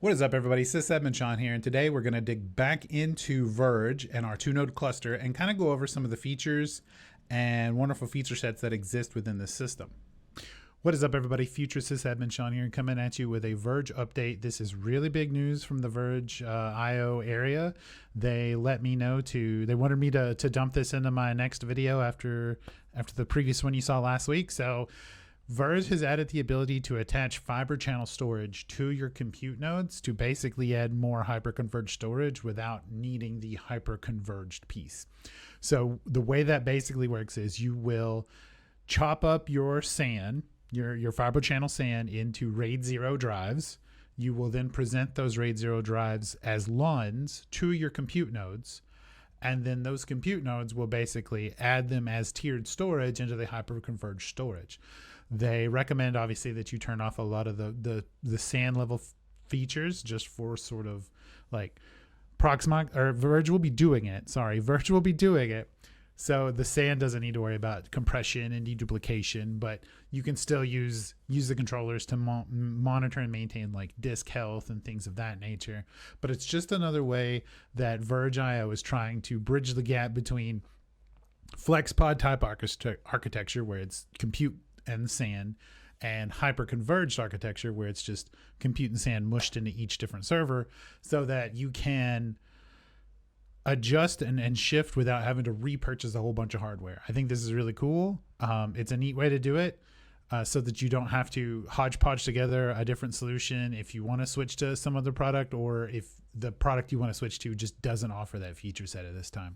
What is up, everybody? Sysadmin Sean here, and today we're going to dig back into Verge and our two-node cluster and kind of go over some of the features and wonderful feature sets that exist within this system. What is up, everybody? Future Sysadmin Sean here, coming at you with a Verge update. This is really big news from the VergeIO area. They let me know they wanted me to dump this into my next video after the previous one you saw last week. So Verge has added the ability to attach fiber channel storage to your compute nodes to basically add more hyperconverged storage without needing the hyperconverged piece. So the way that basically works is you will chop up your SAN, your fiber channel SAN, into RAID 0 drives. You will then present those RAID 0 drives as LUNs to your compute nodes. And then those compute nodes will basically add them as tiered storage into the hyperconverged storage. They recommend, obviously, that you turn off a lot of the SAN level features just for sort of like Proxmox, or Verge will be doing it. Sorry, Verge will be doing it. So the SAN doesn't need to worry about compression and deduplication, but you can still use the controllers to monitor and maintain like disk health and things of that nature. But it's just another way that VergeIO is trying to bridge the gap between FlexPod type architecture, where it's compute and SAN, and hyperconverged architecture, where it's just compute and SAN mushed into each different server, so that you can adjust and shift without having to repurchase a whole bunch of hardware. I think this is really cool. It's a neat way to do it, so that you don't have to hodgepodge together a different solution if you want to switch to some other product, or if the product you want to switch to just doesn't offer that feature set at this time.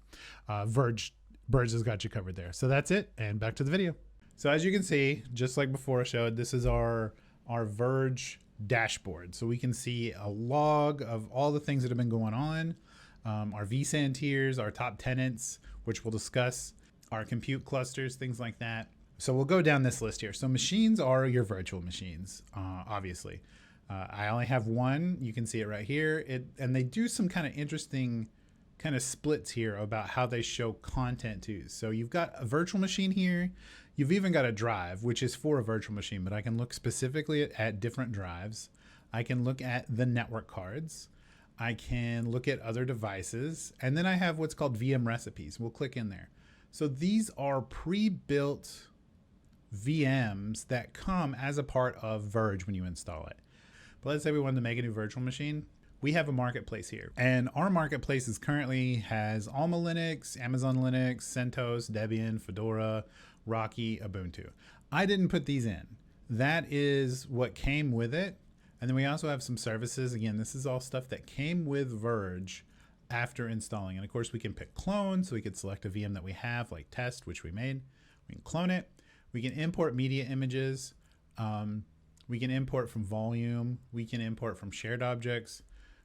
Verge has got you covered there. So that's it, and back to the video. So as you can see, just like before I showed, this is our Verge dashboard. So we can see a log of all the things that have been going on, our vSAN tiers, our top tenants, which we'll discuss, our compute clusters, things like that. So we'll go down this list here. So machines are your virtual machines, obviously. I only have one. You can see it right here. And they do some kind of interesting kind of splits here about how they show content too. So you've got a virtual machine here. You've even got a drive, which is for a virtual machine, but I can look specifically at different drives. I can look at the network cards. I can look at other devices. And then I have what's called VM recipes. We'll click in there. So these are pre-built VMs that come as a part of Verge when you install it. But let's say we wanted to make a new virtual machine. We have a marketplace here, and our marketplace currently has Alma Linux, Amazon Linux, CentOS, Debian, Fedora, Rocky, Ubuntu. I didn't put these in. That is what came with it. And then we also have some services. Again, this is all stuff that came with Verge after installing. And of course, we can pick clone, so we could select a VM that we have, like test, which we made. We can clone it. We can import media images. We can import from volume. We can import from shared objects.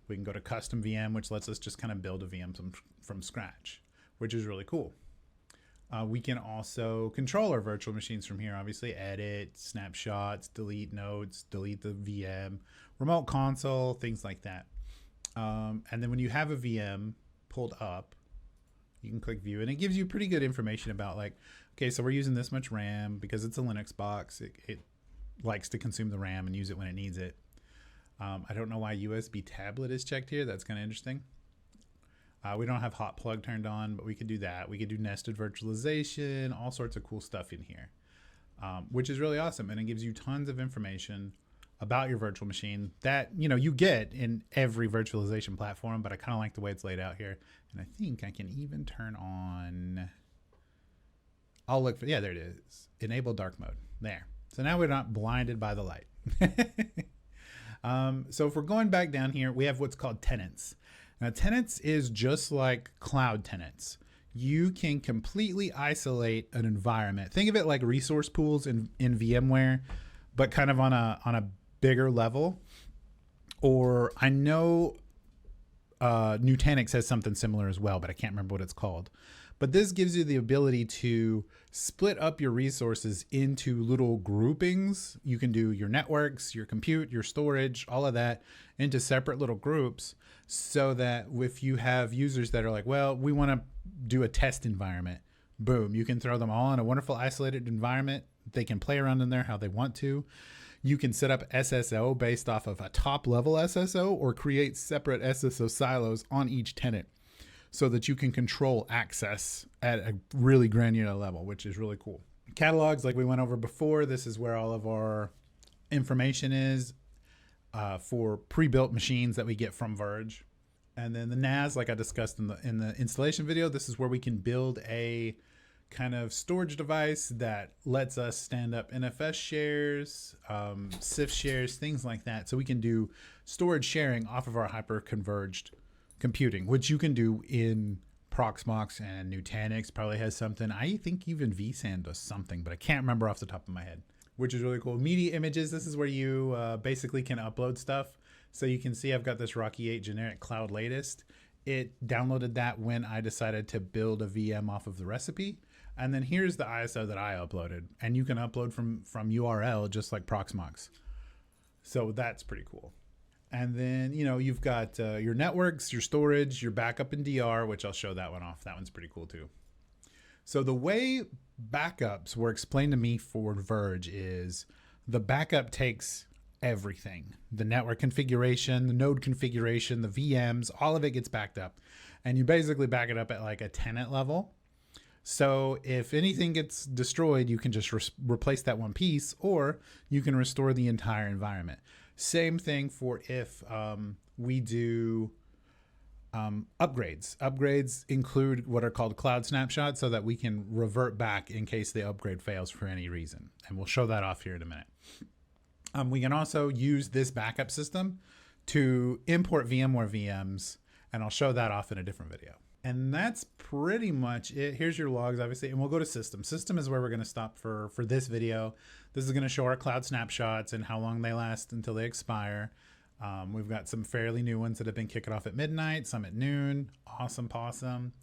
We can go to custom VM, which lets us just kind of build a VM from scratch, which is really cool. We can also control our virtual machines from here, obviously edit, snapshots, delete nodes, delete the VM, remote console, things like that. And then when you have a VM pulled up, you can click view, and it gives you pretty good information about like, okay, so we're using this much RAM because it's a Linux box. It likes to consume the RAM and use it when it needs it. I don't know why USB tablet is checked here. That's kind of interesting. We don't have hot plug turned on, but we could do that. We could do nested virtualization, all sorts of cool stuff in here, which is really awesome. And it gives you tons of information about your virtual machine that, you get in every virtualization platform, but I kind of like the way it's laid out here. And I think I can even turn on, I'll look for, yeah, there it is. Enable dark mode there. So now we're not blinded by the light. So if we're going back down here, we have what's called tenants. Now, tenants is just like cloud tenants. You can completely isolate an environment. Think of it like resource pools in VMware, but kind of on a bigger level. Or I know Nutanix has something similar as well, but I can't remember what it's called. But this gives you the ability to split up your resources into little groupings. You can do your networks, your compute, your storage, all of that into separate little groups, so that if you have users that are like, well, we want to do a test environment, boom, you can throw them all in a wonderful isolated environment. They can play around in there how they want to. You can set up SSO based off of a top level SSO or create separate SSO silos on each tenant so that you can control access at a really granular level, which is really cool. Catalogs, like we went over before, this is where all of our information is for pre-built machines that we get from Verge. And then the NAS, like I discussed in the installation video, this is where we can build a kind of storage device that lets us stand up NFS shares, CIF shares, things like that. So we can do storage sharing off of our hyperconverged computing, which you can do in Proxmox, and Nutanix probably has something. I think even vSAN does something, but I can't remember off the top of my head, which is really cool. Media images, this is where you basically can upload stuff. So you can see I've got this Rocky 8 generic cloud latest. It downloaded that when I decided to build a VM off of the recipe. And then here's the ISO that I uploaded. And you can upload from URL just like Proxmox. So that's pretty cool. And then, you know, you've got your networks, your storage, your backup and DR, which I'll show that one off. That one's pretty cool too. So the way backups were explained to me for Verge is the backup takes everything. The network configuration, the node configuration, the VMs, all of it gets backed up. And you basically back it up at like a tenant level. So if anything gets destroyed, you can just replace that one piece, or you can restore the entire environment. Same thing for if we do upgrades. Upgrades include what are called cloud snapshots so that we can revert back in case the upgrade fails for any reason. And we'll show that off here in a minute. We can also use this backup system to import VMware VMs, and I'll show that off in a different video. And that's pretty much it. Here's your logs, obviously, and we'll go to system. System is where we're going to stop for this video. This is going to show our cloud snapshots and how long they last until they expire. We've got some fairly new ones that have been kicking off at midnight, some at noon. Awesome possum.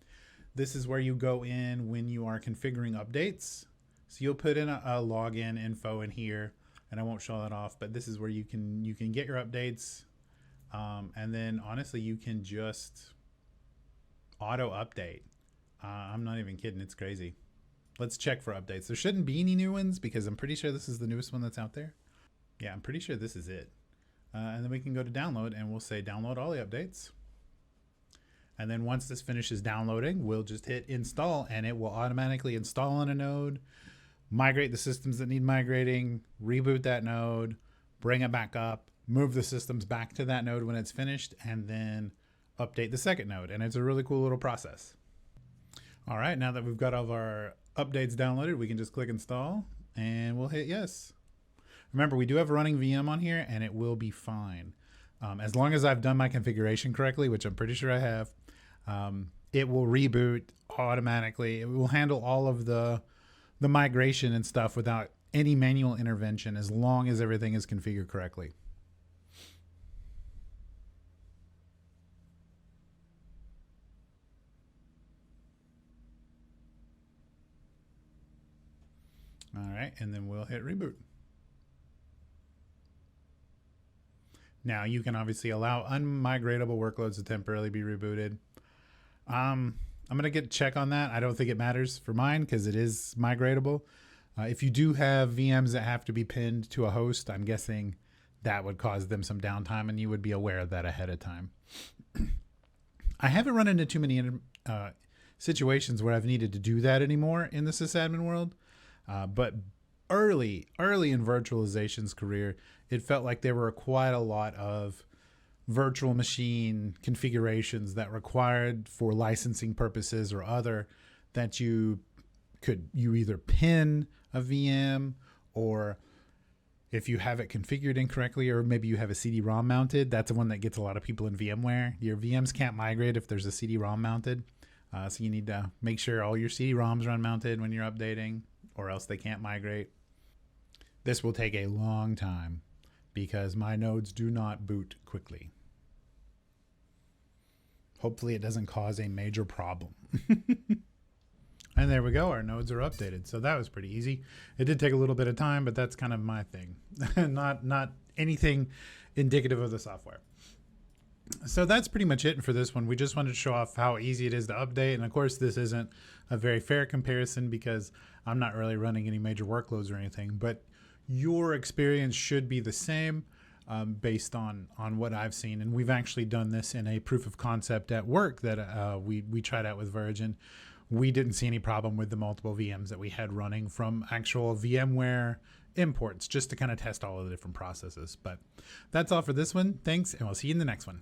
This is where you go in when you are configuring updates. So you'll put in a login info in here, and I won't show that off, but this is where you can get your updates. And then honestly, you can just auto update. I'm not even kidding. It's crazy. Let's check for updates. There shouldn't be any new ones because I'm pretty sure this is the newest one that's out there. Yeah, I'm pretty sure this is it. And then we can go to download and we'll say download all the updates. And then once this finishes downloading, we'll just hit install and it will automatically install on a node, migrate the systems that need migrating, reboot that node, bring it back up, move the systems back to that node when it's finished, and then update the second node. And it's a really cool little process. All right, now that we've got all of our updates downloaded, we can just click install and we'll hit yes. Remember, we do have a running VM on here and it will be fine. As long as I've done my configuration correctly, which I'm pretty sure I have, it will reboot automatically. It will handle all of the migration and stuff without any manual intervention as long as everything is configured correctly. All right, and then we'll hit reboot. Now you can obviously allow unmigratable workloads to temporarily be rebooted. I'm going to check on that. I don't think it matters for mine because it is migratable. If you do have VMs that have to be pinned to a host, I'm guessing that would cause them some downtime and you would be aware of that ahead of time. I haven't run into too many situations where I've needed to do that anymore in the sysadmin world. But early in virtualization's career, it felt like there were quite a lot of virtual machine configurations that required for licensing purposes or other that you either pin a VM, or if you have it configured incorrectly, or maybe you have a CD-ROM mounted. That's the one that gets a lot of people in VMware. Your VMs can't migrate if there's a CD-ROM mounted. So you need to make sure all your CD-ROMs are unmounted when you're updating, or else they can't migrate. This will take a long time because my nodes do not boot quickly. Hopefully it doesn't cause a major problem. And there we go. Our nodes are updated. So that was pretty easy. It did take a little bit of time, but that's kind of my thing. not anything indicative of the software. So that's pretty much it for this one. We just wanted to show off how easy it is to update. And of course, this isn't a very fair comparison because I'm not really running any major workloads or anything, but your experience should be the same based on what I've seen. And we've actually done this in a proof of concept at work that we tried out with Verge, and we didn't see any problem with the multiple VMs that we had running from actual VMware imports, just to kind of test all of the different processes. But that's all for this one. Thanks, and we'll see you in the next one.